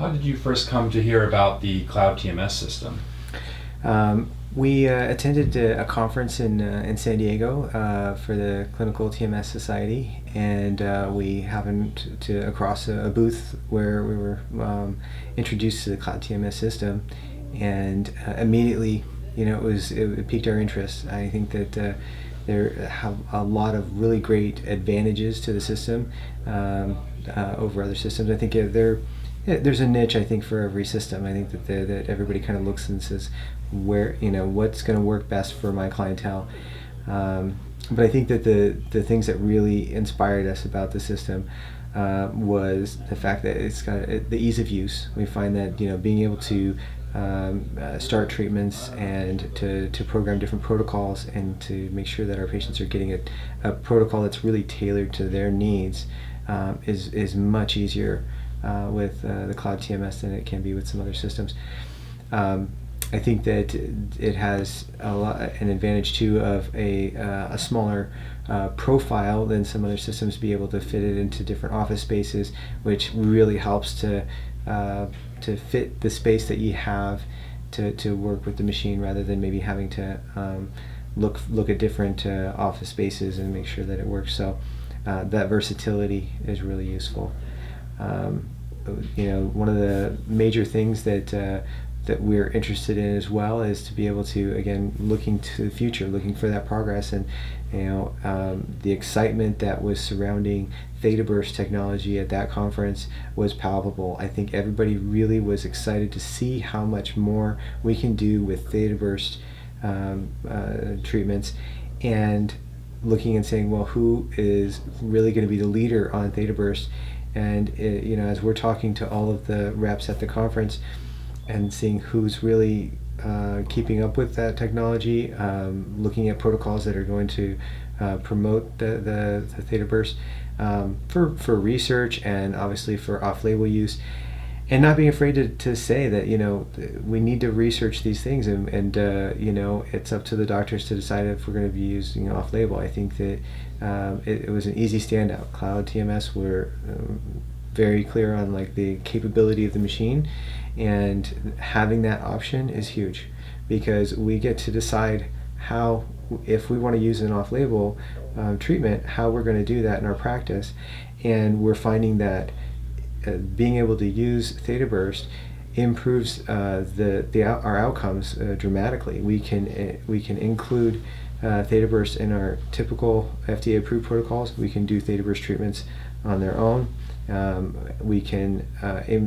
How did you first come to hear about the Cloud TMS system? We attended a conference in San Diego for the Clinical TMS Society, and we happened to across a booth where we were introduced to the Cloud TMS system, and immediately, it piqued our interest. I think that there have a lot of really great advantages to the system over other systems. I think there's a niche, I think, for every system. I think that everybody kind of looks and says, what's going to work best for my clientele. But I think that the things that really inspired us about the system was the fact that it's got the ease of use. We find that being able to start treatments and to program different protocols and to make sure that our patients are getting a protocol that's really tailored to their needs is much easier with the Cloud TMS than it can be with some other systems. I think that it has an advantage too of a smaller profile than some other systems, be able to fit it into different office spaces, which really helps to fit the space that you have to work with the machine, rather than maybe having to look at different office spaces and make sure that it works. So that versatility is really useful. One of the major things that we're interested in as well is to be able to, again, looking to the future, looking for that progress, and the excitement that was surrounding theta burst technology at that conference was palpable. I think everybody really was excited to see how much more we can do with theta burst treatments, and looking and saying, well, who is really going to be the leader on theta burst? And as we're talking to all of the reps at the conference and seeing who's really keeping up with that technology, looking at protocols that are going to promote the theta burst for research and obviously for off-label use, and not being afraid to say that we need to research these things, and it's up to the doctors to decide if we're going to be using off-label. I think that it was an easy standout. Cloud TMS were very clear on the capability of the machine, and having that option is huge, because we get to decide how, if we want to use an off-label treatment, how we're going to do that in our practice. And we're finding that being able to use theta burst improves our outcomes dramatically. We can include theta burst in our typical FDA approved protocols. We can do theta burst treatments on their own. We can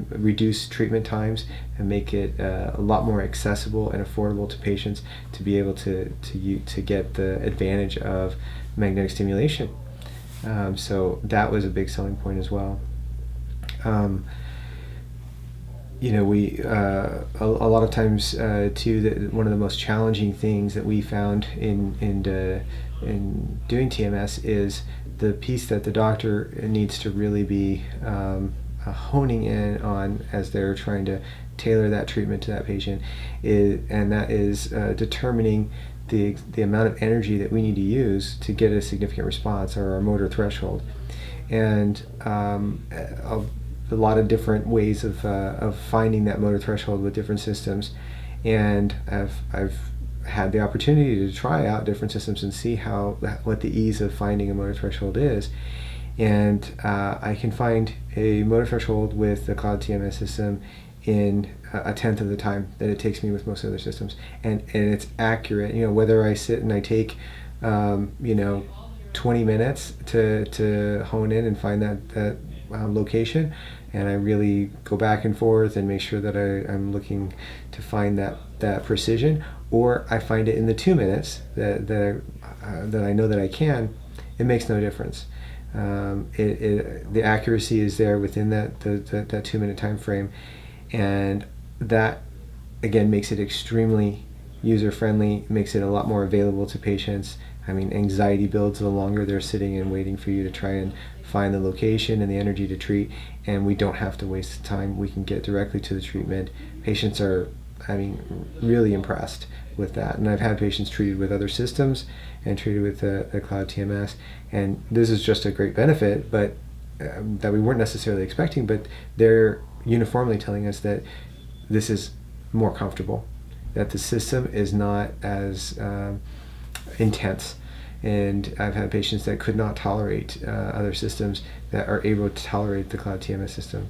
reduce treatment times and make it a lot more accessible and affordable to patients to be able to get the advantage of magnetic stimulation. So that was a big selling point as well. We a lot of times too, one of the most challenging things that we found in doing TMS is the piece that the doctor needs to really be honing in on as they're trying to tailor that treatment to that patient, and that is determining the amount of energy that we need to use to get a significant response, or our motor threshold. And a lot of different ways of finding that motor threshold with different systems, and I've had the opportunity to try out different systems and see what the ease of finding a motor threshold is. And I can find a motor threshold with the Cloud TMS system in a tenth of the time that it takes me with most other systems, and it's accurate. Whether I sit and I take 20 minutes to hone in and find that location, and I really go back and forth and make sure that I'm looking to find that precision, or I find it in the 2 minutes that I know that I can, it makes no difference. The accuracy is there within that 2 minute time frame, and that again makes it extremely user friendly, makes it a lot more available to patients. I mean, anxiety builds the longer they're sitting and waiting for you to try and find the location and the energy to treat, and we don't have to waste time. We can get directly to the treatment. Patients are, really impressed with that. And I've had patients treated with other systems and treated with the Cloud TMS, and this is just a great benefit, but that we weren't necessarily expecting. But they're uniformly telling us that this is more comfortable, that the system is not as intense. And I've had patients that could not tolerate other systems that are able to tolerate the CloudTMS system.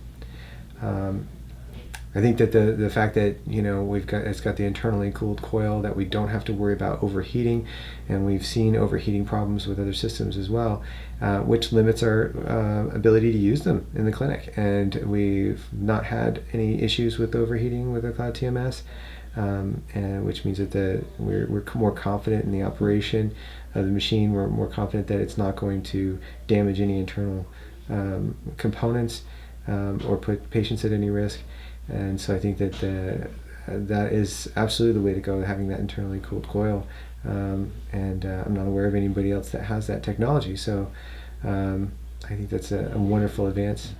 I think that the fact that it's got the internally cooled coil, that we don't have to worry about overheating, and we've seen overheating problems with other systems as well, which limits our ability to use them in the clinic. And we've not had any issues with overheating with the CloudTMS, and which means that we're more confident in the operation of the machine. We're more confident that it's not going to damage any internal components or put patients at any risk. And so I think that that is absolutely the way to go, having that internally cooled coil. And I'm not aware of anybody else that has that technology. So I think that's a wonderful advance.